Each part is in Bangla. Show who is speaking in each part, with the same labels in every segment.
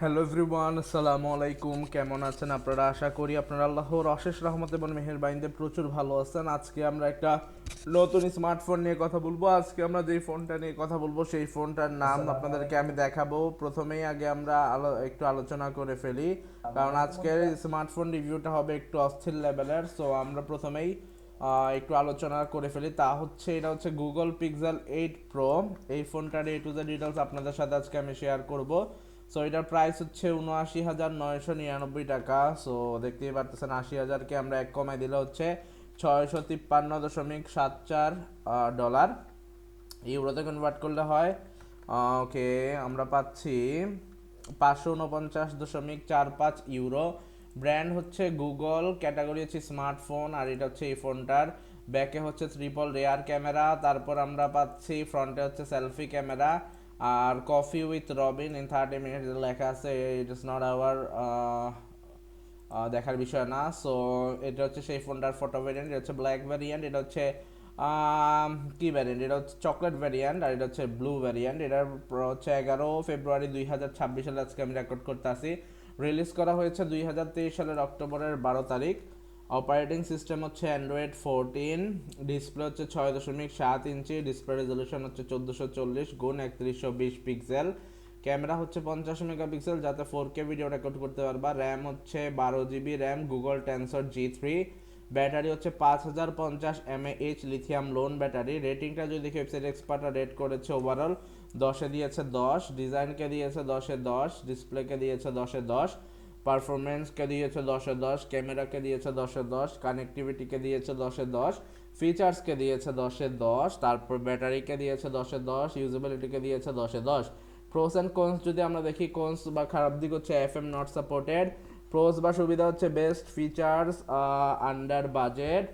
Speaker 1: হ্যালো এভরিওয়ান, আসসালামু আলাইকুম। কেমন আছেন আপনারা? আশা করি আপনারা আল্লাহর অশেষ রহমত এবং মেহেরবানিতে প্রচুর ভালো আছেন। আজকে আমরা একটা নতুন স্মার্টফোন নিয়ে কথা বলবো। আজকে আমরা যেই ফোনটা নিয়ে কথা বলবো সেই ফোনটার নাম
Speaker 2: আসসালামু
Speaker 1: আপনাদেরকে
Speaker 2: আলাইকুম।
Speaker 1: আমি দেখাবো। প্রথমেই আগে আমরা একটু আলোচনা করে ফেলি, কারণ আজকের স্মার্টফোন রিভিউটা হবে একটু অস্থির লেভেলের। সো আমরা প্রথমেই একটু আলোচনা করে ফেলি। তা হচ্ছে এটা হচ্ছে গুগল পিক্সেল 8 প্রো। এই ফোনটার এ টু জেড ডিটেলস আপনাদের সাথে আজকে আমি শেয়ার করব। সো এটার প্রাইস হচ্ছে ৭৯,৯৯৯ টাকা। সো দেখতেই পারতেছেন, ৮০,০০০কে আমরা এক কমাই দিলে হচ্ছে ৬৫৩.৭৪ ডলার। ইউরোতে কনভার্ট করলে হয় ওকে আমরা পাচ্ছি ৫৪৯.৪৫ ইউরো। ব্র্যান্ড হচ্ছে গুগল, ক্যাটাগরি হচ্ছে স্মার্টফোন, আর এটা হচ্ছে এই ফোনটার ব্যাকে হচ্ছে ট্রিপল রেয়ার ক্যামেরা। তারপর আমরা পাচ্ছি ফ্রন্টে হচ্ছে সেলফি ক্যামেরা, আর coffee with Robin in 30 minutes লেখা আছে। ইট ইজ নট আওয়ার দেখার বিষয় না। সো এটা হচ্ছে সেই ফোনটার ফটো ভ্যারিয়েন্ট। এটা হচ্ছে ব্ল্যাক ভ্যারিয়েন্ট। এটা হচ্ছে কি ভ্যারিয়েন্ট, এটা হচ্ছে চকলেট ভ্যারিয়েন্ট, আর এটা হচ্ছে ব্লু ভ্যারিয়েন্ট। এটার হচ্ছে 11 ফেব্রুয়ারি 2026 সালে আজকে আমি রেকর্ড করতে আসি। রিলিজ করা হয়েছে 2023 সালের অক্টোবরের 12 তারিখ। অপারেটিং সিস্টেম হচ্ছে অ্যান্ড্রয়েড 14। ডিসপ্লে হচ্ছে 6.7 ইঞ্চি। ডিসপ্লে রেজলিউশন হচ্ছে 1440x3120 পিক্সেল। ক্যামেরা হচ্ছে 50 মেগাপিক্সেল, যাতে 4K ভিডিও রেকর্ড করতে পারবা। র্যাম হচ্ছে 12 GB RAM, Google tensor G3। Battery হচ্ছে 5050 mAh লিথিয়াম লোন ব্যাটারি। রেটিংটা যদি দেখি, ওয়েবসাইট এক্সপার্টরা রেট করেছে ওভারঅল 10-এ দিয়েছে 10, ডিজাইনকে দিয়েছে 10-এ 10, ডিসপ্লেকে দিয়েছে 10-এ 10, পারফরমেন্সকে দিয়েছে 10-এ 10, ক্যামেরাকে দিয়েছে 10-এ 10, কানেক্টিভিটিকে দিয়েছে 10-এ 10, ফিচার্সকে দিয়েছে 10-এ 10, তারপর ব্যাটারিকে দিয়েছে 10-এ 10, ইউজেবিলিটিকে দিয়েছে 10-এ 10। প্রোস অ্যান্ড কনস যদি আমরা দেখি, কনস বা খারাপ দিক হচ্ছে FM নট সাপোর্টেড। প্রোস বা সুবিধা হচ্ছে best features under budget,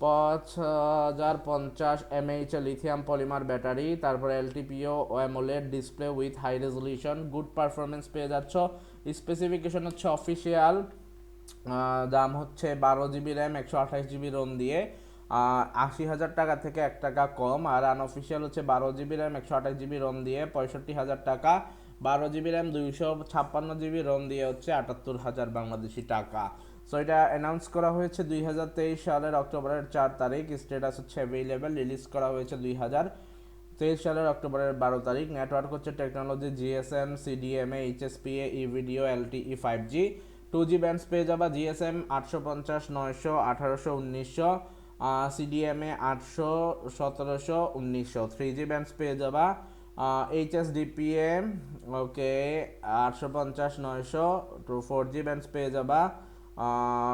Speaker 1: 5050 mAh lithium polymer battery, তারপর LTPO AMOLED display with high resolution, good performance পেয়ে যাচ্ছ। স্পেসিফিকেশন হচ্ছে অফিসিয়াল, দাম হচ্ছে 12 জিবি র্যাম 128 জিবি রোম দিয়ে ৮০,০০০ টাকা থেকে 1 টাকা কম। আর আনঅফিসিয়াল হচ্ছে 12 জিবি র্যাম 128 জিবি রোম দিয়ে 65,০০০ টাকা, 12 জিবি র্যাম 256 জিবি রোম দিয়ে হচ্ছে 78,০০০ বাংলাদেশি টাকা। সো এটা অ্যানাউন্স করা হয়েছে 2023 সালের অক্টোবরের 4 তারিখ। স্ট্যাটাস হচ্ছে অ্যাভেলেবেল। রিলিজ করা হয়েছে 2023 সালের অক্টোবরের 12 তারিখ। নেটওয়ার্ক হচ্ছে technology GSM, CDMA, HSPA, ইভিডিও, LTE 5G। 2G bands পেয়ে যাবা GSM 850, 900, 1800, 1900, CDMA 800, 1700, 1900। 3G ব্যান্ডস পেয়ে যাবা HSDPA ওকে 850, 900। তো 4G ব্যান্ডস পেয়ে যাবা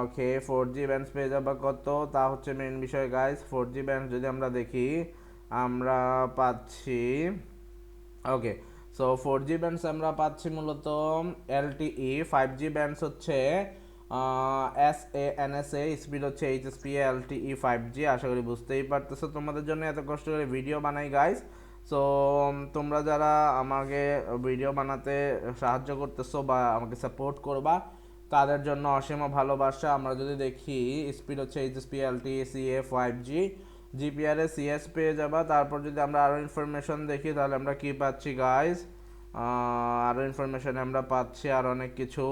Speaker 1: ওকে 4G ব্যান্ডস পেয়ে যাবা কত, তা হচ্ছে মেন বিষয় গাইস। 4G ব্যান্ড যদি আমরা দেখি, আমরা পাচ্ছি ওকে। সো 4G ব্যান্ডস আমরা পাচ্ছি মূলত LTE। 5G ব্যান্ডস হচ্ছে NSA, স্পিড হচ্ছে HSPA, LTE 5G। আশা করি বুঝতেই পারতেছো, তোমাদের জন্য এত কষ্ট করে ভিডিও বানাই গাইস। সো তোমরা যারা আমাকে ভিডিও বানাতে সাহায্য করতেছো বা আমাকে সাপোর্ট করবা, তাদের জন্য অসীম ভালোবাসা। আমরা যদি দেখি, স্পিড হচ্ছে HSPA, LTE, CA, 5G, GPRS, CS পেয়ে যাবা। তারপর যদি আমরা আরও ইনফরমেশন দেখি, তাহলে আমরা কি পাচ্ছি গাইস, আরও ইনফরমেশন আমরা পাচ্ছি আর অনেক কিছু।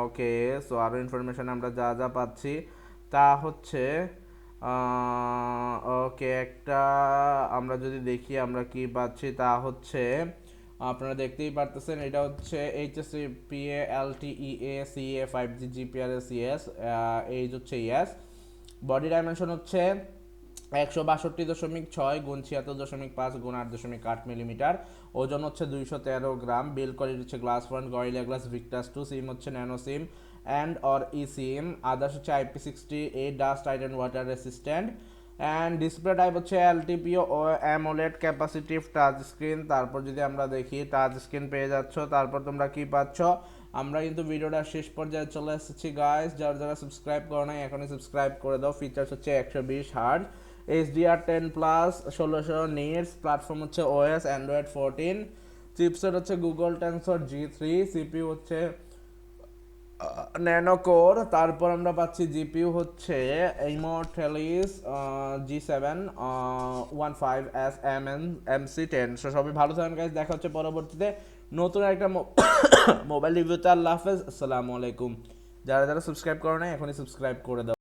Speaker 1: ওকে, সো আরও ইনফরমেশন আমরা যা যা পাচ্ছি তা হচ্ছে ওকে একটা, আমরা যদি দেখি আমরা কি পাচ্ছি তা হচ্ছে, আপনারা দেখতেই পারতেছেন, এটা হচ্ছে HSPA, LTEA, CA, 5G, GPRS, CS, এই হচ্ছে ইয়াস। বডি ডাইমেনশন হচ্ছে 162.6 × 76.5 × 8.8 মিলিমিটার। ওজন হচ্ছে 213 গ্রাম। বিল কোয়ালিটি হচ্ছে glass front, gorilla glass Victus 2। সিম হচ্ছে nano SIM and or E SIM. Others হচ্ছে IP68 dust tight and water resistant. And display type হচ্ছে LTPO ও অ্যামোলেড ক্যাপাসিটিভ টাচ স্ক্রিন। তারপর যদি আমরা দেখি, টাচ স্ক্রিন পেয়ে যাচ্ছ। তারপর তোমরা কি পাচ্ছ, আমরা কিন্তু ভিডিওটা শেষ পর্যায়ে চলে এসেছি গাইস। যারা যারা সাবস্ক্রাইব করো নাই, এখনই সাবস্ক্রাইব করে দাও। ফিচার্স হচ্ছে 120 হার্জ, HDR10+, 1600 নিটস। প্ল্যাটফর্ম হচ্ছে OS Android 14। চিপসেট হচ্ছে গুগল টেনসর G3। CPU হচ্ছে ন্যানো কোর। তারপর আমরা পাচ্ছি জিপিইউ হচ্ছে ইমর্টালিস G7 15S MN MC10। So সবাই ভালো থাকেন গাইজ, দেখা হচ্ছে পরবর্তীতে নতুন একটা মোবাইল রিভিউতে। আল্লাহ হাফেজ, আসসালামু আলাইকুম। যারা যারা সাবস্ক্রাইব করো না এখনই সাবস্ক্রাইব করে দাও।